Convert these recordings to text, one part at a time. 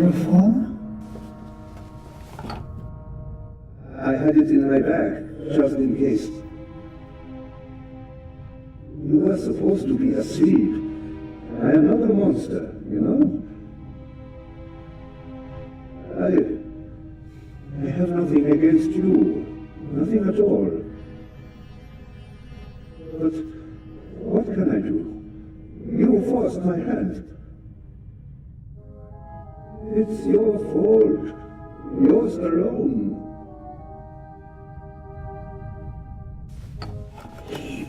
microphone? I had it in my bag, just in case. You were supposed to be asleep. I am not a monster, you know? I have nothing against you. Nothing at all. But what can I do? You forced my hand. It's your fault. Yours alone. Keep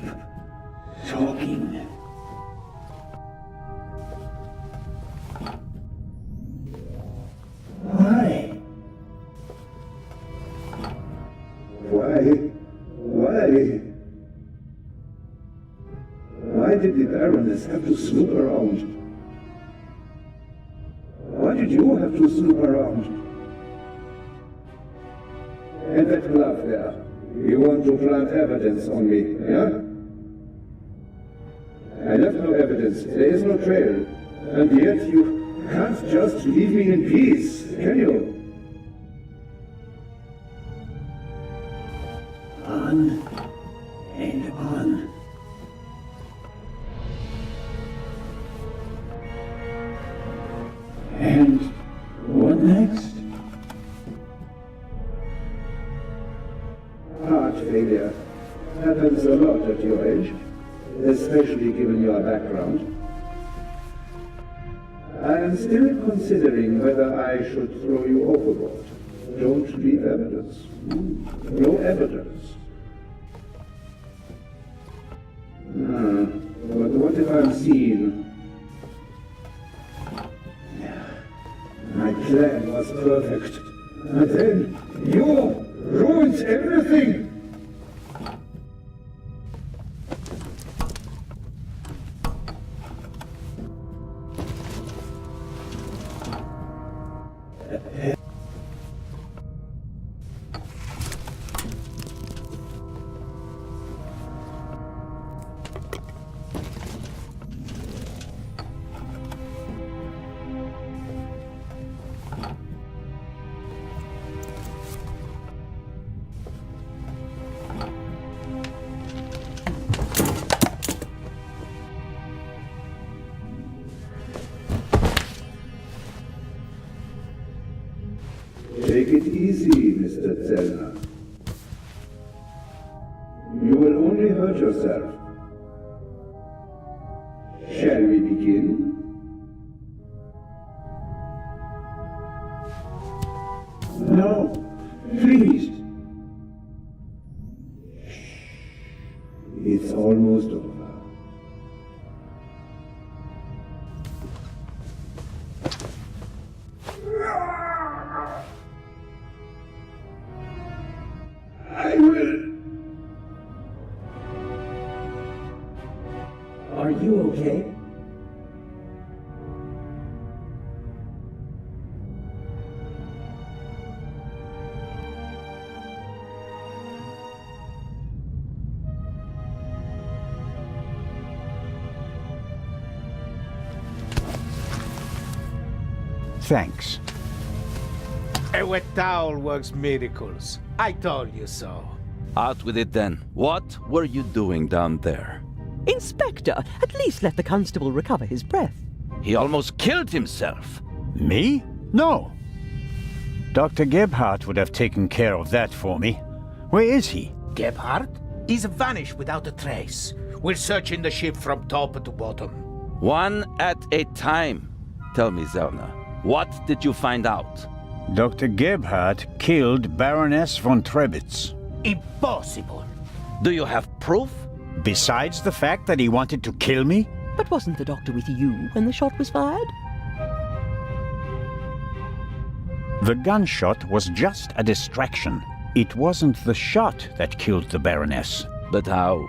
talking. Why? Why did the Baroness have to snoop around? Why did you have to snoop around? And that glove there. You want to plant evidence on me, yeah? I left no evidence. There is no trail. And yet you can't just leave me in peace, can you? On and on. And what next? Heart failure happens a lot at your age, especially given your background. I am still considering whether I should throw you overboard. Don't leave evidence. No evidence. But what if I'm seen? My plan was perfect. And then you ruined everything! Take it easy, Mr. Zellner. You will only hurt yourself. Shall we begin? No, please. It's almost over. I will. Are you okay? Thanks. A wet towel works miracles. I told you so. Out with it then. What were you doing down there? Inspector, at least let the constable recover his breath. He almost killed himself. Me? No. Dr. Gebhardt would have taken care of that for me. Where is he? Gebhardt? He's vanished without a trace. We're searching the ship from top to bottom. One at a time. Tell me, Zellner, what did you find out? Dr. Gebhardt killed Baroness von Trebitz. Impossible. Do you have proof? Besides the fact that he wanted to kill me? But wasn't the doctor with you when the shot was fired? The gunshot was just a distraction. It wasn't the shot that killed the Baroness. But how?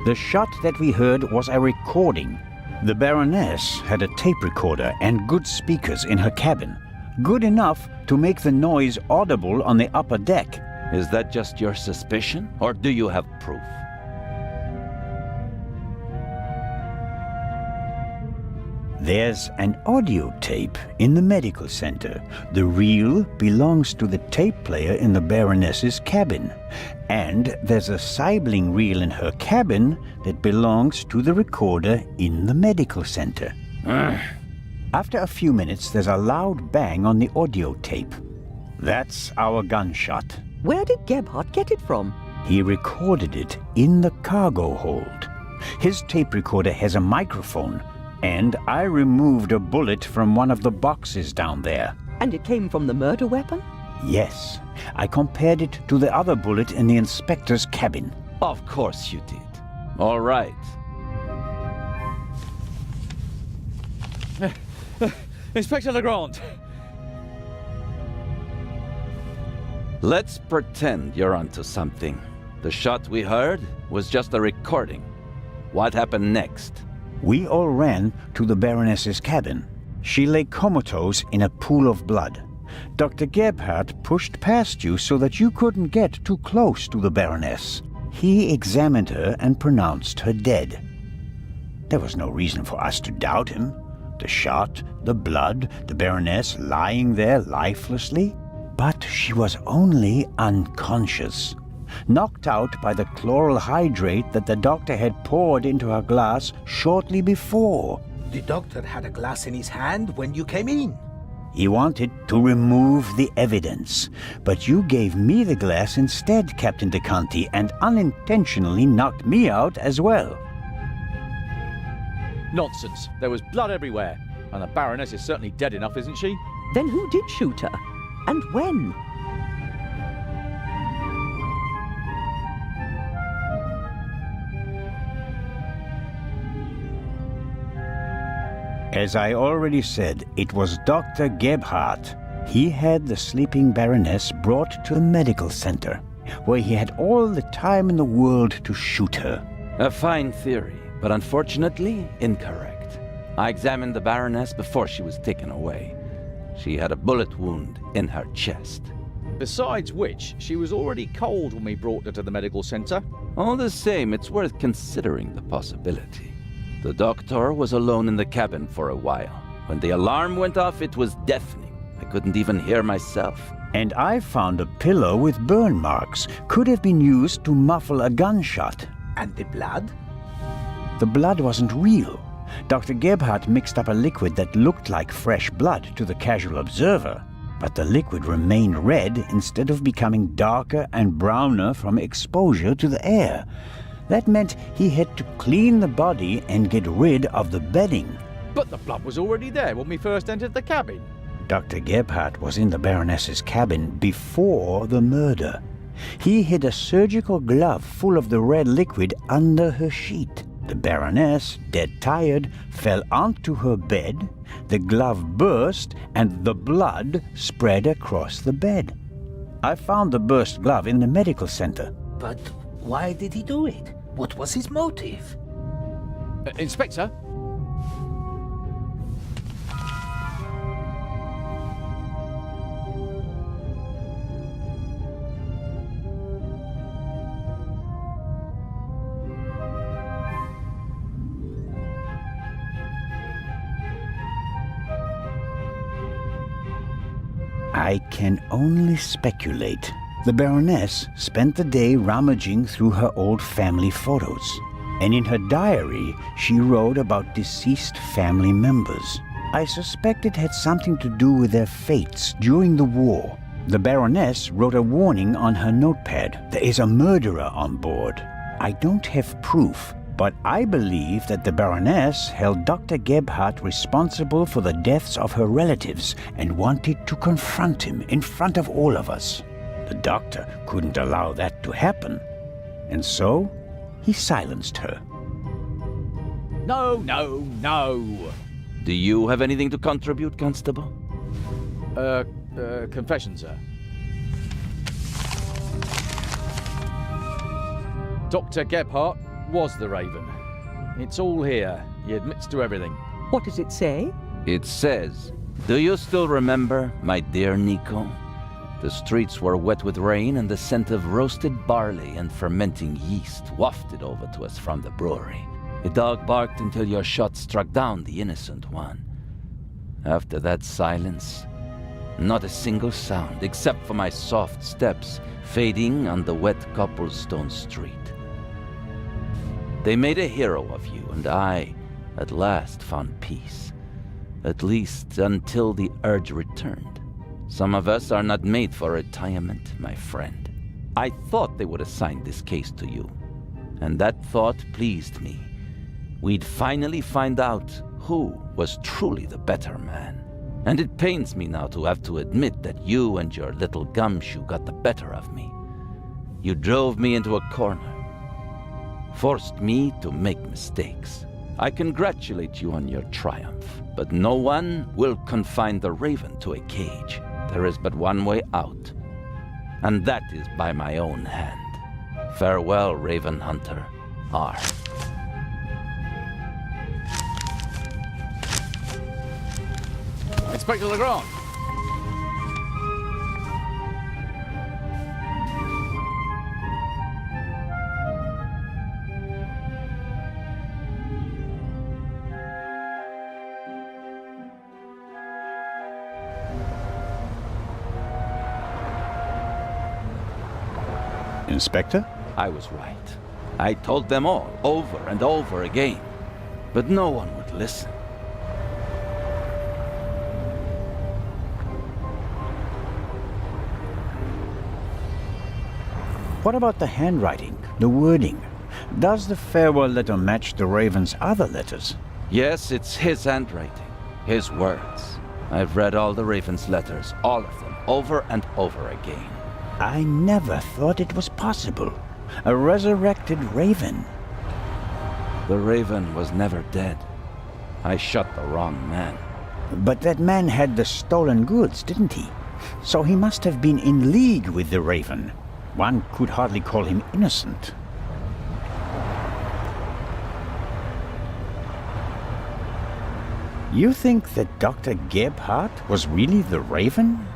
The shot that we heard was a recording. The Baroness had a tape recorder and good speakers in her cabin. Good enough to make the noise audible on the upper deck. Is that just your suspicion, or do you have proof? There's an audio tape in the medical center. The reel belongs to the tape player in the Baroness's cabin. And there's a sibling reel in her cabin that belongs to the recorder in the medical center. After a few minutes, there's a loud bang on the audio tape. That's our gunshot. Where did Gebhardt get it from? He recorded it in the cargo hold. His tape recorder has a microphone, and I removed a bullet from one of the boxes down there. And it came from the murder weapon? Yes, I compared it to the other bullet in the inspector's cabin. Of course you did. All right. Inspector Legrand. Let's pretend you're onto something. The shot we heard was just a recording. What happened next? We all ran to the Baroness's cabin. She lay comatose in a pool of blood. Dr. Gebhardt pushed past you so that you couldn't get too close to the Baroness. He examined her and pronounced her dead. There was no reason for us to doubt him. The shot, the blood, the Baroness lying there lifelessly. But she was only unconscious, knocked out by the chloral hydrate that the doctor had poured into her glass shortly before. The doctor had a glass in his hand when you came in. He wanted to remove the evidence, but you gave me the glass instead, Captain de Conti, and unintentionally knocked me out as well. Nonsense. There was blood everywhere. And the Baroness is certainly dead enough, isn't she? Then who did shoot her? And when? As I already said, it was Dr. Gebhardt. He had the sleeping Baroness brought to the medical center, where he had all the time in the world to shoot her. A fine theory, but unfortunately incorrect. I examined the Baroness before she was taken away. She had a bullet wound in her chest. Besides which, she was already cold when we brought her to the medical center. All the same, it's worth considering the possibility. The doctor was alone in the cabin for a while. When the alarm went off, it was deafening. I couldn't even hear myself. And I found a pillow with burn marks. Could have been used to muffle a gunshot. And the blood? The blood wasn't real. Dr. Gebhardt mixed up a liquid that looked like fresh blood to the casual observer, but the liquid remained red instead of becoming darker and browner from exposure to the air. That meant he had to clean the body and get rid of the bedding. But the blood was already there when we first entered the cabin. Dr. Gebhardt was in the Baroness's cabin before the murder. He hid a surgical glove full of the red liquid under her sheet. The Baroness, dead tired, fell onto her bed, the glove burst, and the blood spread across the bed. I found the burst glove in the medical center. But why did he do it? What was his motive? Inspector? I can only speculate. The Baroness spent the day rummaging through her old family photos, and in her diary she wrote about deceased family members. I suspect it had something to do with their fates during the war. The Baroness wrote a warning on her notepad. There is a murderer on board. I don't have proof, but I believe that the Baroness held Dr. Gebhardt responsible for the deaths of her relatives and wanted to confront him in front of all of us. The doctor couldn't allow that to happen, and so he silenced her. No. Do you have anything to contribute, Constable? Confession, sir. Dr. Gebhardt was the Raven. It's all here. He admits to everything. What does it say? It says, "Do you still remember, my dear Nico? The streets were wet with rain and the scent of roasted barley and fermenting yeast wafted over to us from the brewery. A dog barked until your shot struck down the innocent one. After that silence, not a single sound except for my soft steps fading on the wet cobblestone street. They made a hero of you, and I, at last, found peace. At least until the urge returned. Some of us are not made for retirement, my friend. I thought they would assign this case to you, and that thought pleased me. We'd finally find out who was truly the better man. And it pains me now to have to admit that you and your little gumshoe got the better of me. You drove me into a corner, forced me to make mistakes. I congratulate you on your triumph, but no one will confine the raven to a cage. There is but one way out, and that is by my own hand. Farewell, Raven Hunter. R. Inspector Legrand! Inspector? I was right. I told them all, over and over again. But no one would listen. What about the handwriting, the wording? Does the farewell letter match the Raven's other letters? Yes, it's his handwriting, his words. I've read all the Raven's letters, all of them, over and over again. I never thought it was possible. A resurrected Raven. The Raven was never dead. I shot the wrong man. But that man had the stolen goods, didn't he? So he must have been in league with the Raven. One could hardly call him innocent. You think that Dr. Gebhardt was really the Raven?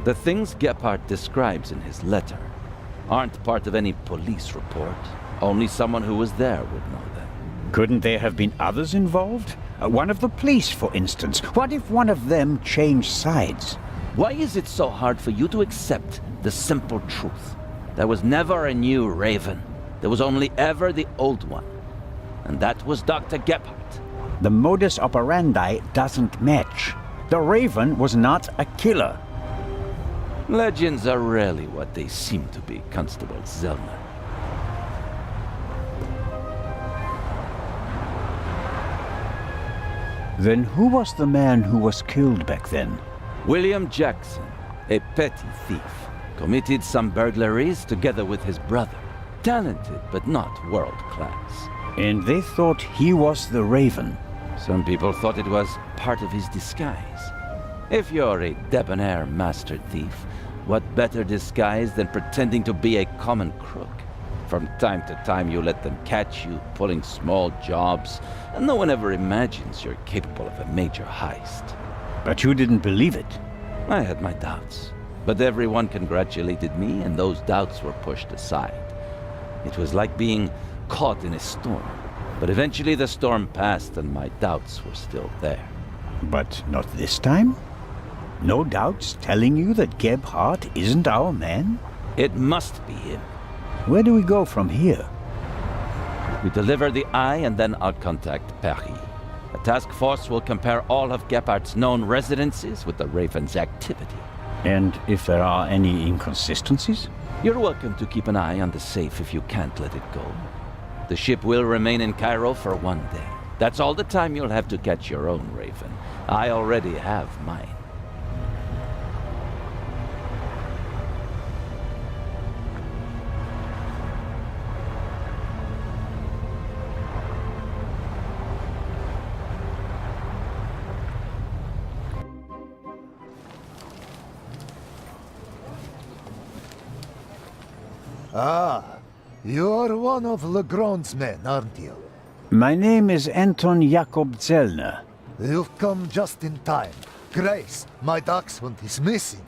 The things Gebhardt describes in his letter aren't part of any police report. Only someone who was there would know them. Couldn't there have been others involved? One of the police, for instance. What if one of them changed sides? Why is it so hard for you to accept the simple truth? There was never a new Raven. There was only ever the old one. And that was Dr. Gebhardt. The modus operandi doesn't match. The Raven was not a killer. Legends are rarely what they seem to be, Constable Zellner. Then who was the man who was killed back then? William Jackson, a petty thief, committed some burglaries together with his brother. Talented, but not world-class. And they thought he was the Raven. Some people thought it was part of his disguise. If you're a debonair master thief, what better disguise than pretending to be a common crook? From time to time you let them catch you pulling small jobs, and no one ever imagines you're capable of a major heist. But you didn't believe it. I had my doubts, but everyone congratulated me and those doubts were pushed aside. It was like being caught in a storm, but eventually the storm passed and my doubts were still there. But not this time? No doubts telling you that Gebhardt isn't our man? It must be him. Where do we go from here? We deliver the eye and then I'll contact Paris. A task force will compare all of Gebhardt's known residences with the Raven's activity. And if there are any inconsistencies? You're welcome to keep an eye on the safe if you can't let it go. The ship will remain in Cairo for one day. That's all the time you'll have to catch your own Raven. I already have mine. Ah, you're one of Legrand's men, aren't you? My name is Anton Jakob Zellner. You've come just in time. Grace, my dachshund is missing.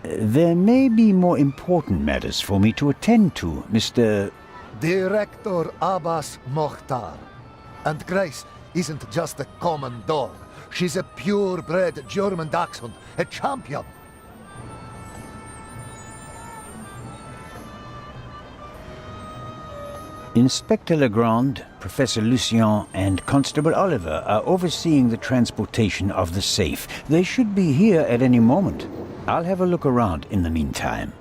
There may be more important matters for me to attend to, Mr. Director Abbas Mokhtar. And Grace isn't just a common dog. She's a purebred German dachshund, a champion. Inspector Legrand, Professor Lucien, and Constable Oliver are overseeing the transportation of the safe. They should be here at any moment. I'll have a look around in the meantime.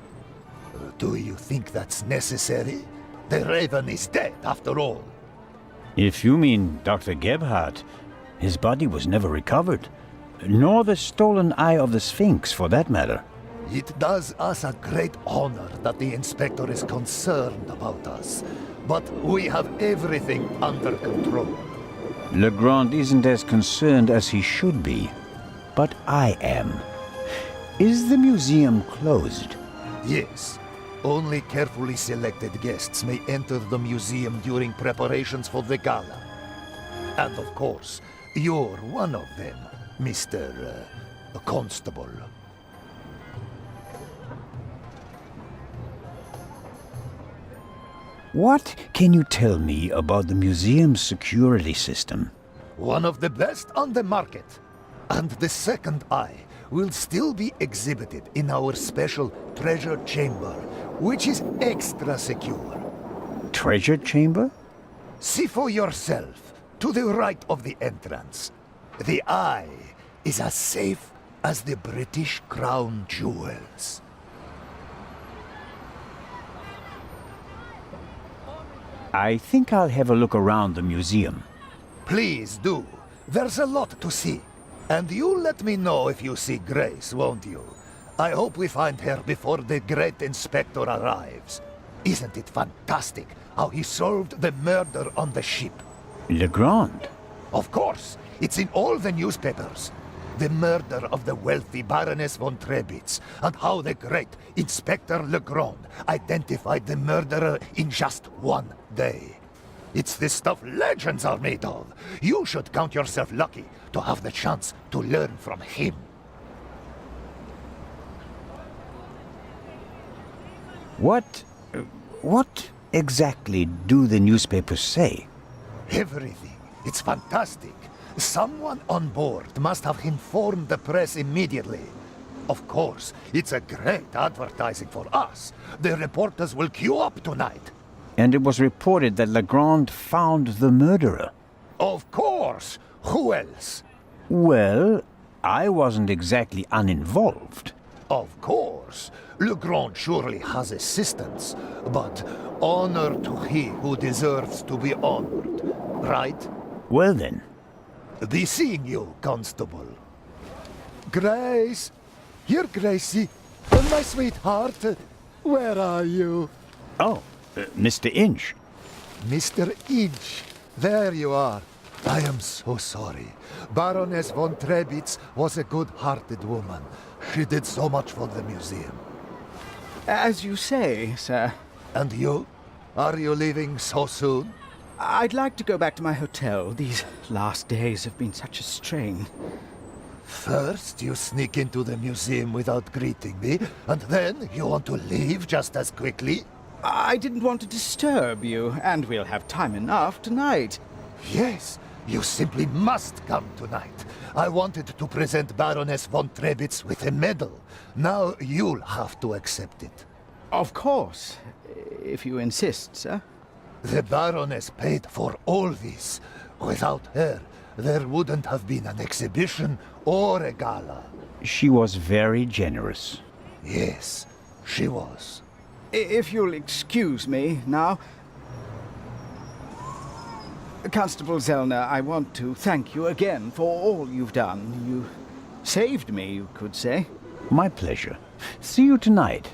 Do you think that's necessary? The Raven is dead, after all. If you mean Dr. Gebhardt, his body was never recovered. Nor the stolen eye of the Sphinx, for that matter. It does us a great honor that the Inspector is concerned about us. But we have everything under control. Legrand isn't as concerned as he should be. But I am. Is the museum closed? Yes. Only carefully selected guests may enter the museum during preparations for the gala. And of course, you're one of them, Mr. Constable. What can you tell me about the museum's security system? One of the best on the market. And the second eye will still be exhibited in our special treasure chamber, which is extra secure. Treasure chamber? See for yourself, to the right of the entrance. The eye is as safe as the British Crown jewels. I think I'll have a look around the museum. Please do. There's a lot to see. And you let me know if you see Grace, won't you? I hope we find her before the great inspector arrives. Isn't it fantastic how he solved the murder on the ship? Legrand? Of course. It's in all the newspapers. The murder of the wealthy Baroness von Trebitz, and how the great Inspector Legrand identified the murderer in just one day. It's the stuff legends are made of. You should count yourself lucky to have the chance to learn from him. What exactly do the newspapers say? Everything. It's fantastic. Someone on board must have informed the press immediately. Of course, it's a great advertising for us. The reporters will queue up tonight. And it was reported that Legrand found the murderer. Of course! Who else? Well, I wasn't exactly uninvolved. Of course. Legrand surely has assistants, but honor to he who deserves to be honored, right? Well then. Be seeing you, Constable. Grace! Here, Gracie. My sweetheart. Where are you? Oh, Mr. Inch. Mr. Inch. There you are. I am so sorry. Baroness von Trebitz was a good-hearted woman. She did so much for the museum. As you say, sir. And you? Are you leaving so soon? I'd like to go back to my hotel. These last days have been such a strain. First, you sneak into the museum without greeting me, and then you want to leave just as quickly? I didn't want to disturb you, and we'll have time enough tonight. Yes, you simply must come tonight. I wanted to present Baroness von Trebitz with a medal. Now you'll have to accept it. Of course, if you insist, sir. The Baroness paid for all this. Without her, there wouldn't have been an exhibition or a gala. She was very generous. Yes, she was. If you'll excuse me now. Constable Zellner, I want to thank you again for all you've done. You saved me, you could say. My pleasure. See you tonight.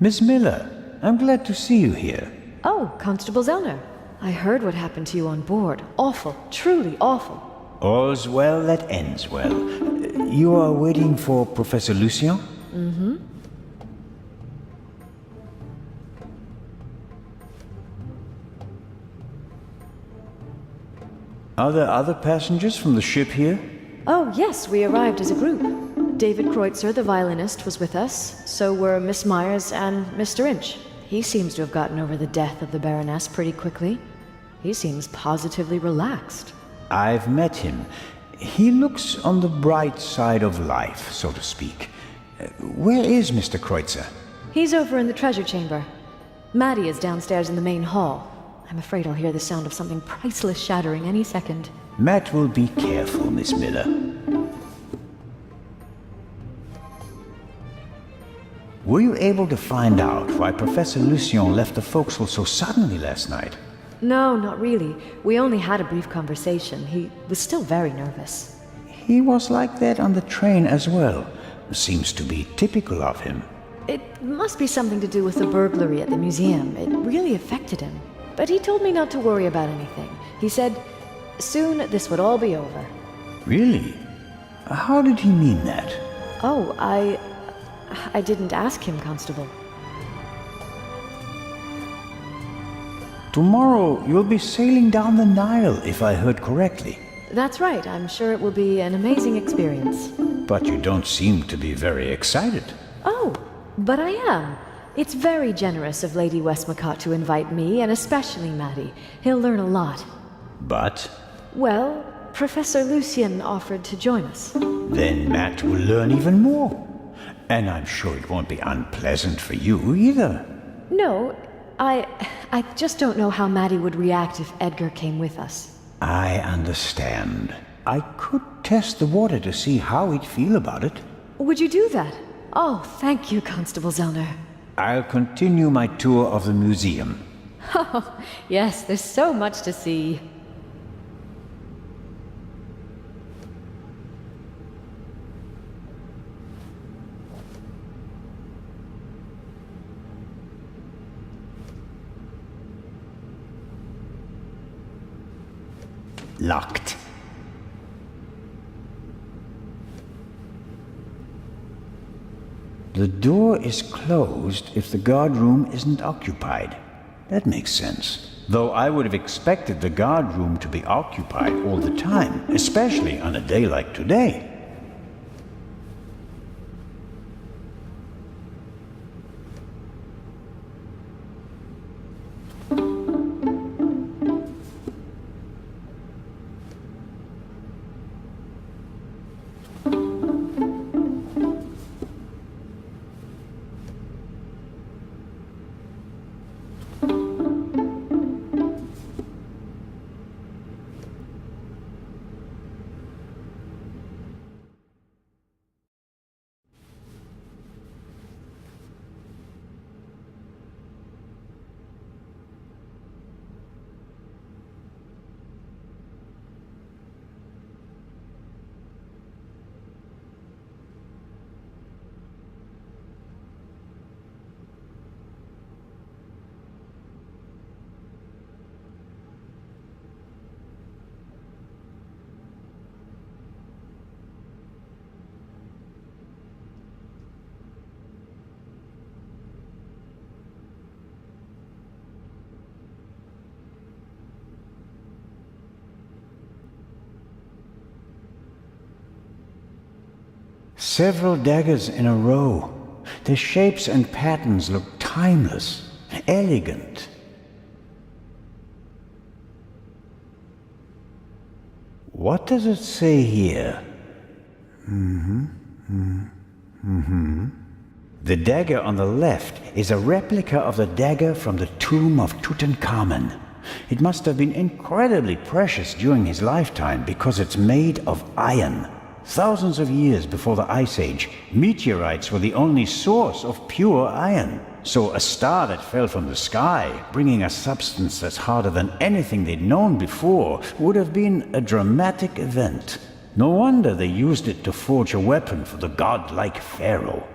Miss Miller, I'm glad to see you here. Oh, Constable Zellner. I heard what happened to you on board. Awful, truly awful. All's well that ends well. You are waiting for Professor Lucien? Mm-hmm. Are there other passengers from the ship here? Oh, yes, we arrived as a group. David Kreutzer, the violinist, was with us. So were Miss Myers and Mr. Inch. He seems to have gotten over the death of the Baroness pretty quickly. He seems positively relaxed. I've met him. He looks on the bright side of life, so to speak. Where is Mr. Kreutzer? He's over in the treasure chamber. Maddie is downstairs in the main hall. I'm afraid I'll hear the sound of something priceless shattering any second. Matt will be careful, Miss Miller. Were you able to find out why Professor Lucien left the forecastle so suddenly last night? No, not really. We only had a brief conversation. He was still very nervous. He was like that on the train as well. Seems to be typical of him. It must be something to do with the burglary at the museum. It really affected him. But he told me not to worry about anything. He said, soon this would all be over. Really? How did he mean that? Oh, I didn't ask him, Constable. Tomorrow you'll be sailing down the Nile, if I heard correctly. That's right. I'm sure it will be an amazing experience. But you don't seem to be very excited. Oh, but I am. It's very generous of Lady Westmacott to invite me, and especially Maddie. He'll learn a lot. But? Well, Professor Lucien offered to join us. Then Matt will learn even more. And I'm sure it won't be unpleasant for you either. No, I just don't know how Maddie would react if Edgar came with us. I understand. I could test the water to see how he'd feel about it. Would you do that? Oh, thank you, Constable Zellner. I'll continue my tour of the museum. Oh, yes, there's so much to see. Locked. The door is closed if the guard room isn't occupied. That makes sense. Though I would have expected the guard room to be occupied all the time, especially on a day like today. Several daggers in a row. Their shapes and patterns look timeless, elegant. What does it say here? The dagger on the left is a replica of the dagger from the tomb of Tutankhamun. It must have been incredibly precious during his lifetime because it's made of iron. Thousands of years before the Ice Age, meteorites were the only source of pure iron. So a star that fell from the sky, bringing a substance that's harder than anything they'd known before, would have been a dramatic event. No wonder they used it to forge a weapon for the godlike pharaoh.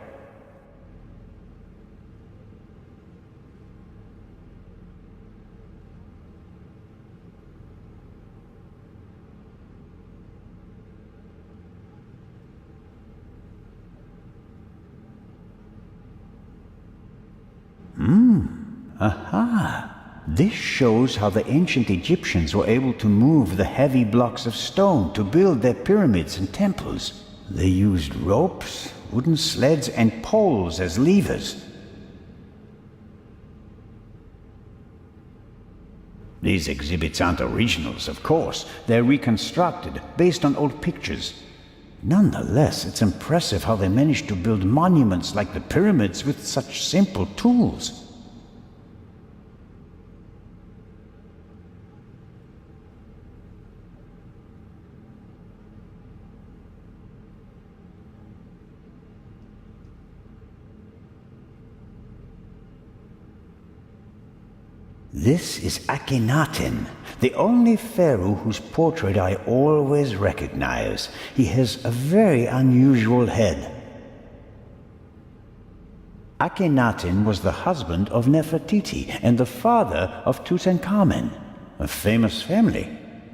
Aha! This shows how the ancient Egyptians were able to move the heavy blocks of stone to build their pyramids and temples. They used ropes, wooden sleds, and poles as levers. These exhibits aren't originals, of course. They're reconstructed, based on old pictures. Nonetheless, it's impressive how they managed to build monuments like the pyramids with such simple tools. This is Akhenaten, the only pharaoh whose portrait I always recognize. He has a very unusual head. Akhenaten was the husband of Nefertiti and the father of Tutankhamen, a famous family.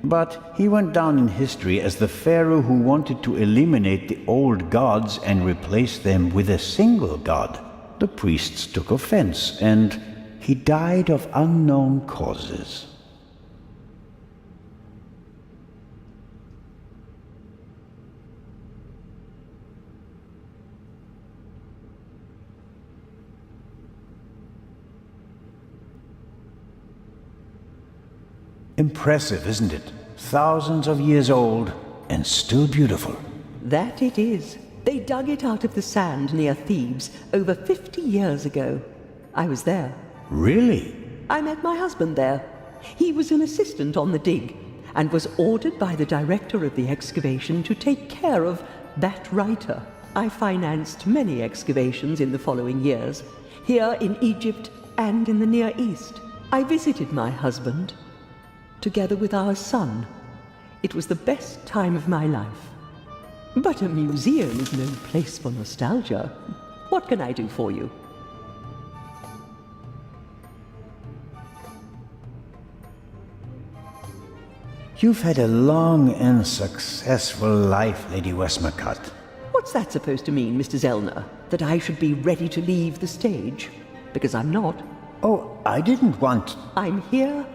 But he went down in history as the pharaoh who wanted to eliminate the old gods and replace them with a single god. The priests took offense, and he died of unknown causes. Impressive, isn't it? Thousands of years old and still beautiful. That it is. They dug it out of the sand near Thebes over 50 years ago. I was there. Really? I met my husband there. He was an assistant on the dig and was ordered by the director of the excavation to take care of that writer. I financed many excavations in the following years, here in Egypt and in the Near East. I visited my husband, together with our son. It was the best time of my life. But a museum is no place for nostalgia. What can I do for you? You've had a long and successful life, Lady Westmacott. What's that supposed to mean, Mr. Zellner? That I should be ready to leave the stage? Because I'm not. Oh, I didn't want... I'm here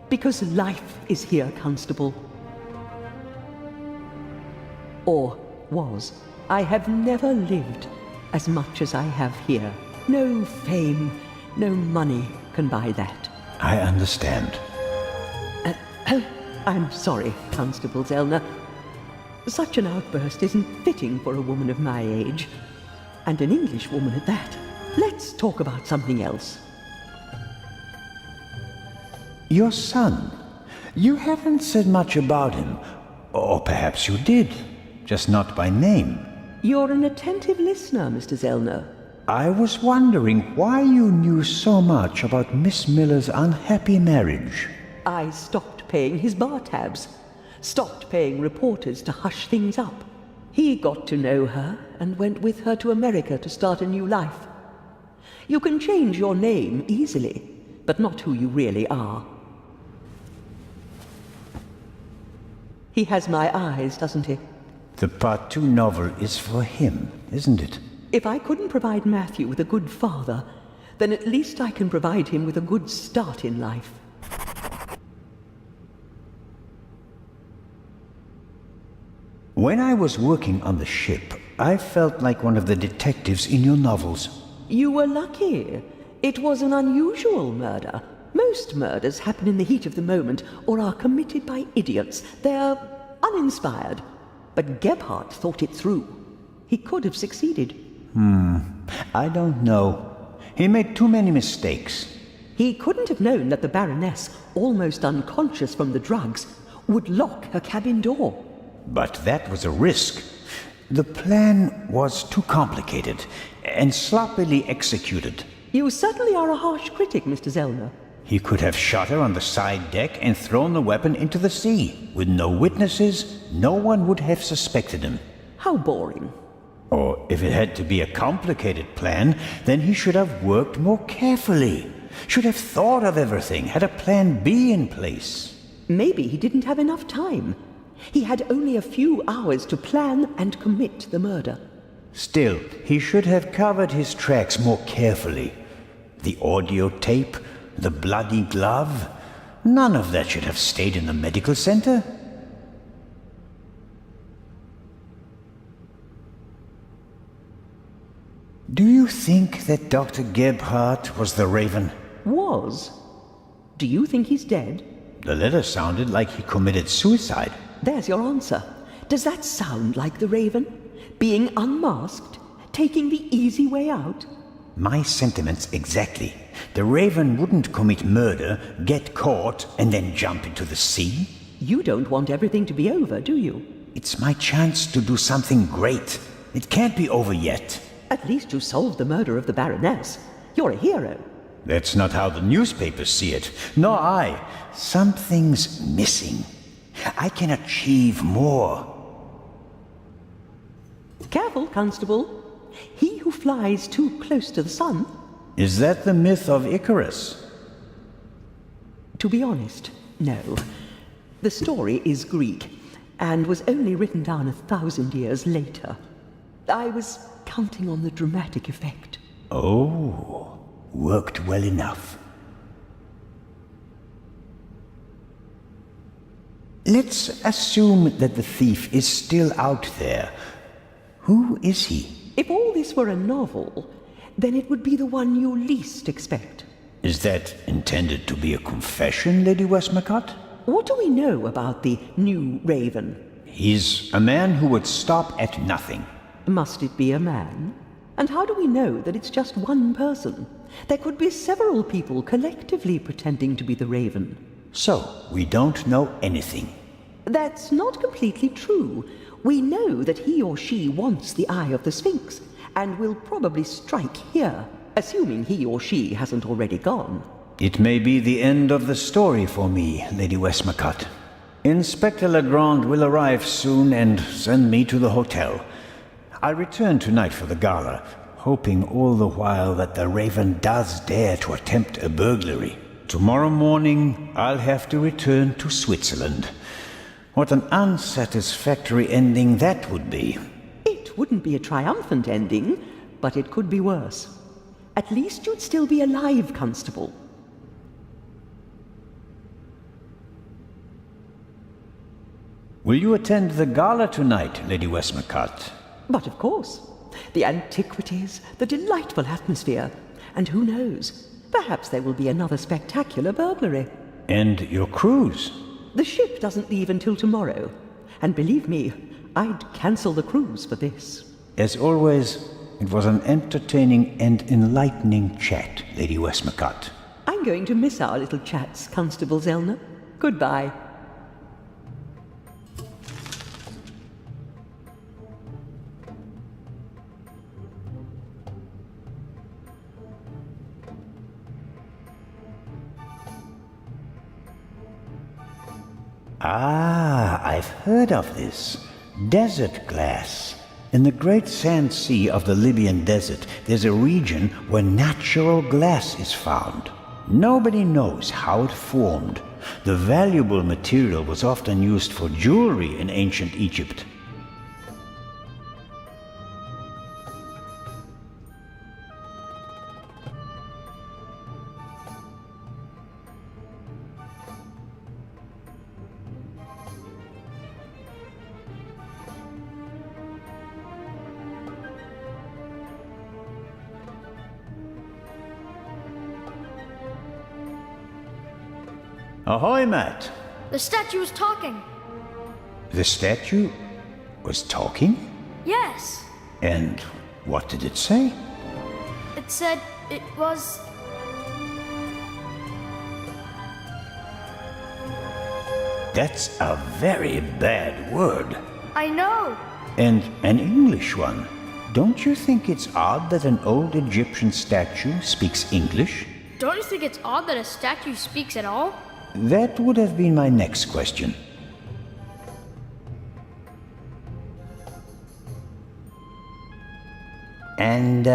because life is here, Constable. Or was. I have never lived as much as I have here. No fame, no money can buy that. I understand. I'm sorry, Constable Zellner. Such an outburst isn't fitting for a woman of my age. And an English woman at that. Let's talk about something else. Your son. You haven't said much about him. Or perhaps you did, just not by name. You're an attentive listener, Mr. Zellner. I was wondering why you knew so much about Miss Miller's unhappy marriage. I stopped paying his bar tabs, stopped paying reporters to hush things up. He got to know her and went with her to America to start a new life. You can change your name easily, but not who you really are. He has my eyes, doesn't he? The Part 2 novel is for him, isn't it? If I couldn't provide Matthew with a good father, then at least I can provide him with a good start in life. When I was working on the ship, I felt like one of the detectives in your novels. You were lucky. It was an unusual murder. Most murders happen in the heat of the moment or are committed by idiots. They're uninspired. But Gebhardt thought it through. He could have succeeded. I don't know. He made too many mistakes. He couldn't have known that the Baroness, almost unconscious from the drugs, would lock her cabin door. But that was a risk. The plan was too complicated and sloppily executed. You certainly are a harsh critic, Mr. Zellner. He could have shot her on the side deck and thrown the weapon into the sea. With no witnesses, no one would have suspected him. How boring. Or if it had to be a complicated plan, then he should have worked more carefully. Should have thought of everything, had a plan B in place. Maybe he didn't have enough time. He had only a few hours to plan and commit the murder. Still, he should have covered his tracks more carefully. The audio tape, the bloody glove. None of that should have stayed in the medical center. Do you think that Dr. Gebhardt was the Raven? Was? Do you think he's dead? The letter sounded like he committed suicide. There's your answer. Does that sound like the Raven? Being unmasked? Taking the easy way out? My sentiments exactly. The Raven wouldn't commit murder, get caught, and then jump into the sea. You don't want everything to be over, do you? It's my chance to do something great. It can't be over yet. At least you solved the murder of the Baroness. You're a hero. That's not how the newspapers see it. Nor I. Something's missing. I can achieve more. Careful, Constable. He who flies too close to the sun... Is that the myth of Icarus? To be honest, no. The story is Greek, and was only written down 1,000 years later. I was counting on the dramatic effect. Oh, worked well enough. Let's assume that the thief is still out there. Who is he? If all this were a novel, then it would be the one you least expect. Is that intended to be a confession, Lady Westmacott? What do we know about the new Raven? He's a man who would stop at nothing. Must it be a man? And how do we know that it's just one person? There could be several people collectively pretending to be the Raven. So, we don't know anything. That's not completely true. We know that he or she wants the eye of the Sphinx, and will probably strike here, assuming he or she hasn't already gone. It may be the end of the story for me, Lady Westmacott. Inspector Legrand will arrive soon and send me to the hotel. I'll return tonight for the gala, hoping all the while that the Raven does dare to attempt a burglary. Tomorrow morning, I'll have to return to Switzerland. What an unsatisfactory ending that would be. It wouldn't be a triumphant ending, but it could be worse. At least you'd still be alive, Constable. Will you attend the gala tonight, Lady Westmacott? But of course. The antiquities, the delightful atmosphere, and who knows, perhaps there will be another spectacular burglary. And your cruise? The ship doesn't leave until tomorrow, and believe me, I'd cancel the cruise for this. As always, it was an entertaining and enlightening chat, Lady Westmacott. I'm going to miss our little chats, Constable Zellner. Goodbye. Ah, I've heard of this. Desert glass. In the great sand sea of the Libyan desert, there's a region where natural glass is found. Nobody knows how it formed. The valuable material was often used for jewelry in ancient Egypt. Ahoy, Matt! The statue was talking. The statue was talking? Yes. And what did it say? It said it was... That's a very bad word. I know. And an English one. Don't you think it's odd that an old Egyptian statue speaks English? Don't you think it's odd that a statue speaks at all? That would have been my next question. And,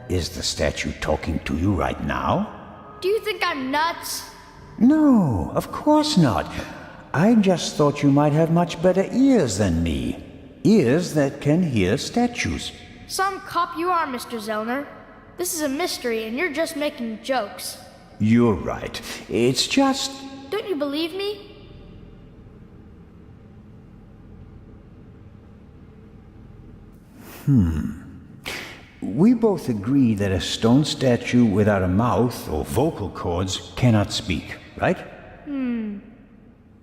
is the statue talking to you right now? Do you think I'm nuts? No, of course not. I just thought you might have much better ears than me. Ears that can hear statues. Some cop you are, Mr. Zellner. This is a mystery and you're just making jokes. You're right. It's just... Don't you believe me? We both agree that a stone statue without a mouth or vocal cords cannot speak, right?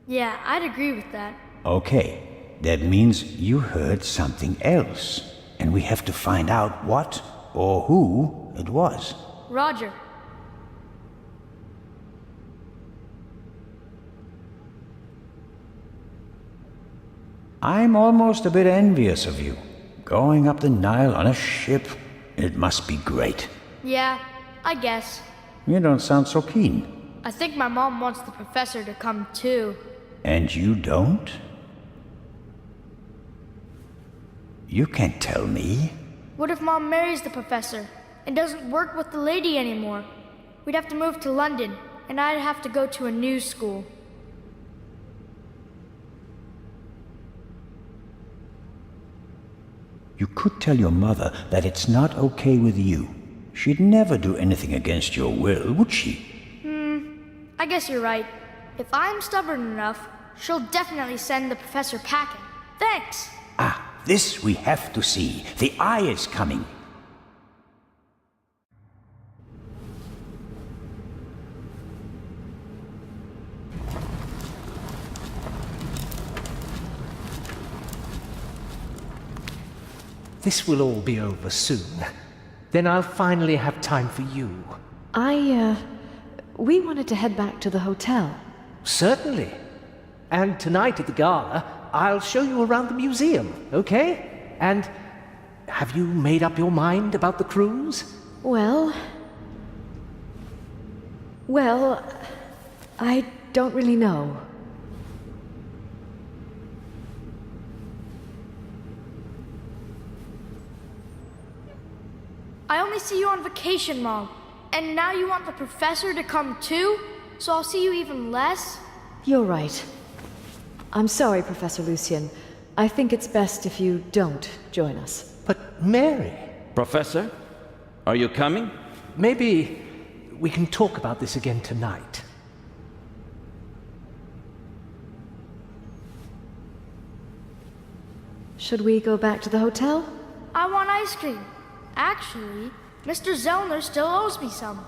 Yeah, I'd agree with that. Okay, that means you heard something else, and we have to find out what or who it was. Roger. I'm almost a bit envious of you. Going up the Nile on a ship, it must be great. Yeah, I guess. You don't sound so keen. I think my mom wants the professor to come too. And you don't? You can't tell me. What if Mom marries the professor and doesn't work with the lady anymore? We'd have to move to London, and I'd have to go to a new school. You could tell your mother that it's not okay with you. She'd never do anything against your will, would she? I guess you're right. If I'm stubborn enough, she'll definitely send the professor packing. Thanks! Ah, this we have to see. The eye is coming. This will all be over soon. Then I'll finally have time for you. We wanted to head back to the hotel. Certainly. And tonight at the gala, I'll show you around the museum, okay? And have you made up your mind about the cruise? Well, I don't really know. I only see you on vacation, Mom. And now you want the professor to come too? So I'll see you even less? You're right. I'm sorry, Professor Lucien. I think it's best if you don't join us. But Mary... Professor, are you coming? Maybe we can talk about this again tonight. Should we go back to the hotel? I want ice cream. Actually, Mr. Zellner still owes me some.